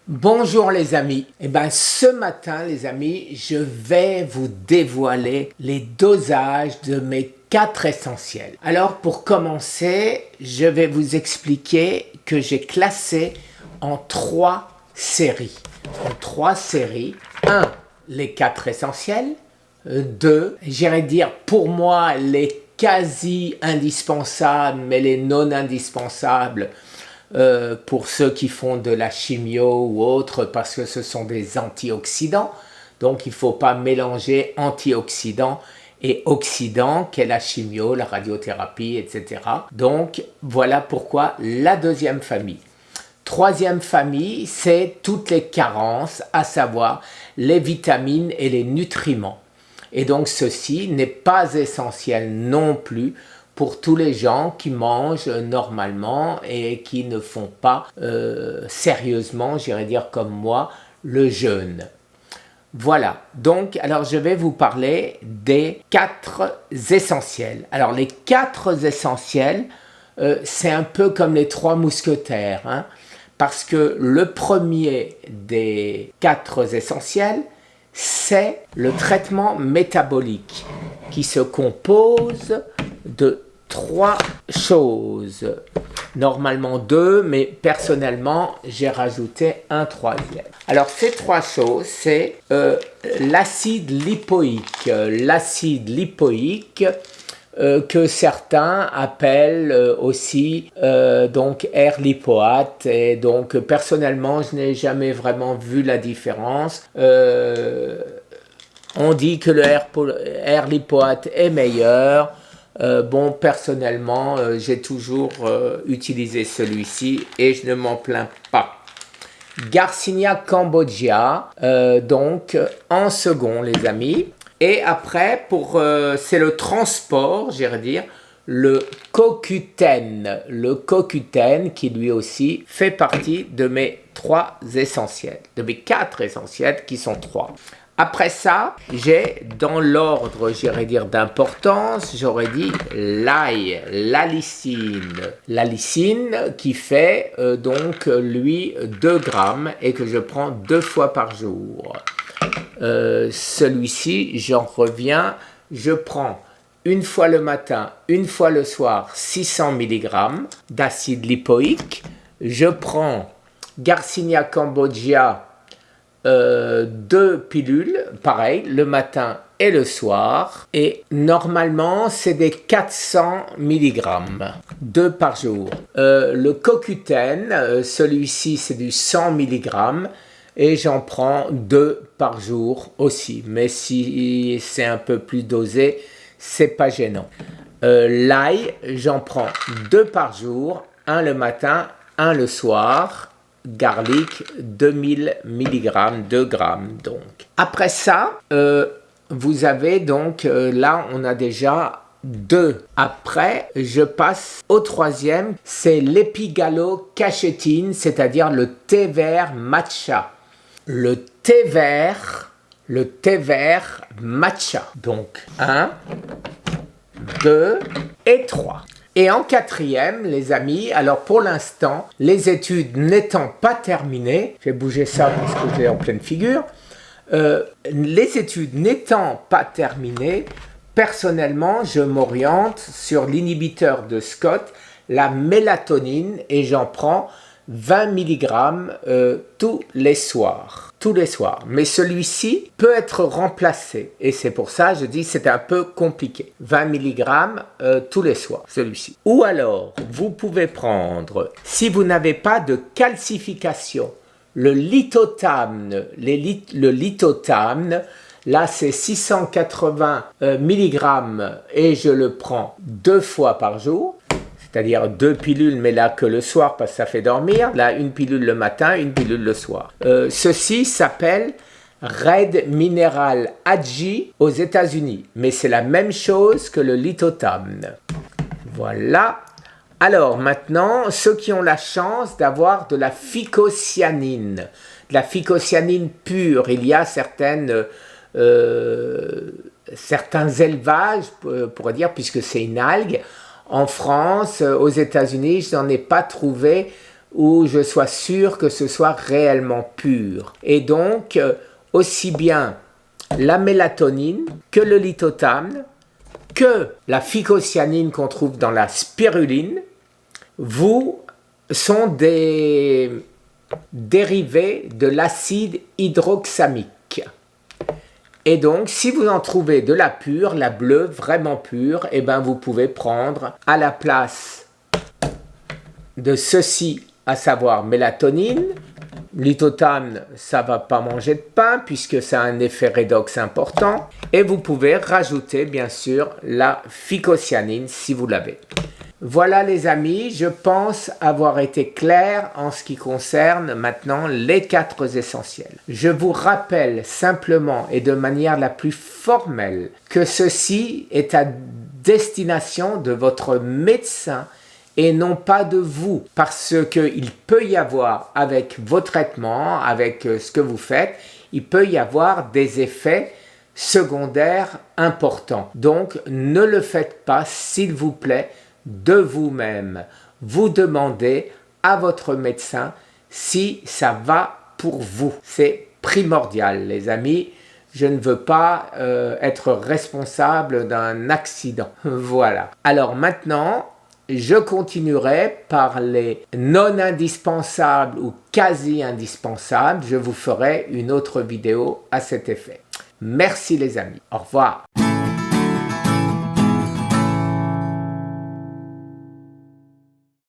Bonjour les amis, ce matin les amis, je vais vous dévoiler les dosages de mes 4 essentiels. Alors pour commencer, je vais vous expliquer que j'ai classé en 3 séries. En 3 séries. 1. Les 4 essentiels. 2. J'irais dire pour moi les quasi indispensables mais les non indispensables. Pour ceux qui font de la chimio ou autre, parce que ce sont des antioxydants. Donc il ne faut pas mélanger antioxydants et oxydants, qu'est la chimio, la radiothérapie, etc. Donc voilà pourquoi la deuxième famille. Troisième famille, c'est toutes les carences, à savoir les vitamines et les nutriments. Et donc ceci n'est pas essentiel non plus pour tous les gens qui mangent normalement et qui ne font pas sérieusement, j'irais dire comme moi, le jeûne. Voilà, donc alors je vais vous parler des 4 essentiels. Alors les 4 essentiels, c'est un peu comme les 3 mousquetaires, hein, parce que le premier des 4 essentiels, c'est le traitement métabolique qui se compose de 3 choses. Normalement 2, mais personnellement, j'ai rajouté un 3e. Alors, ces 3 choses, c'est l'acide lipoïque. L'acide lipoïque que certains appellent aussi donc air-lipoate. Et donc, personnellement, je n'ai jamais vraiment vu la différence. On dit que le air-lipoate est meilleur. Personnellement, j'ai toujours utilisé celui-ci et je ne m'en plains pas. Garcinia cambogia, donc en second, les amis. Et après, c'est le transport, j'irais dire, le CoQ10. Le CoQ10 qui lui aussi fait partie de mes 3 essentiels, de mes 4 essentiels qui sont 3. Après ça, j'ai dans l'ordre, j'irais dire d'importance, j'aurais dit l'ail, l'alicine. L'alicine qui fait donc lui 2 grammes et que je prends 2 fois par jour. Celui-ci, j'en reviens, je prends une fois le matin, une fois le soir, 600 mg d'acide lipoïque. Je prends Garcinia cambogia, 2 pilules, pareil, le matin et le soir. Et normalement, c'est des 400 mg, 2 par jour. Le CoQ10, celui-ci, c'est du 100 mg. Et j'en prends 2 par jour aussi. Mais si c'est un peu plus dosé, c'est pas gênant. L'ail, j'en prends 2 par jour, un le matin, un le soir. Garlic, 2000 mg, 2 grammes donc. Après ça, vous avez donc, là on a déjà 2. Après, je passe au 3e, c'est l'épigallocachétine, c'est-à-dire le thé vert matcha. Le thé vert matcha. Donc 1, 2 et 3. Et en 4e, les amis, alors pour l'instant, les études n'étant pas terminées, je vais bouger ça parce que j'ai en pleine figure, les études n'étant pas terminées, personnellement, je m'oriente sur l'inhibiteur de Scott, la mélatonine, et j'en prends 20 mg tous les soirs. Mais celui-ci peut être remplacé. Et c'est pour ça que je dis que c'est un peu compliqué. 20 mg tous les soirs, celui-ci. Ou alors, vous pouvez prendre, si vous n'avez pas de calcification, le lithotamne. Le lithotamne, là c'est 680 mg et je le prends 2 fois par jour. C'est-à-dire 2 pilules, mais là que le soir, parce que ça fait dormir. Là, une pilule le matin, une pilule le soir. Ceci s'appelle Red Mineral Adji aux États-Unis. Mais c'est la même chose que le lithotamne. Voilà. Alors, maintenant, ceux qui ont la chance d'avoir de la phycocyanine. De la phycocyanine pure. Il y a certains élevages, on pourrait dire, puisque c'est une algue. En France, aux États-Unis, je n'en ai pas trouvé où je sois sûr que ce soit réellement pur. Et donc, aussi bien la mélatonine que le lithothamne, que la phycocyanine qu'on trouve dans la spiruline, sont des dérivés de l'acide hydroxamique. Et donc, si vous en trouvez de la pure, la bleue, vraiment pure, eh ben, vous pouvez prendre à la place de ceci, à savoir mélatonine. Lithothamne, ça ne va pas manger de pain puisque ça a un effet redox important. Et vous pouvez rajouter, bien sûr, la phycocyanine si vous l'avez. Voilà les amis, je pense avoir été clair en ce qui concerne maintenant les 4 essentiels. Je vous rappelle simplement et de manière la plus formelle que ceci est à destination de votre médecin et non pas de vous, parce qu'il peut y avoir avec vos traitements, avec ce que vous faites, il peut y avoir des effets secondaires importants. Donc ne le faites pas, s'il vous plaît, de vous-même. Vous demandez à votre médecin si ça va pour vous. C'est primordial, les amis. Je ne veux pas être responsable d'un accident. Voilà. Alors maintenant, je continuerai par les non indispensables ou quasi indispensables. Je vous ferai une autre vidéo à cet effet. Merci les amis. Au revoir.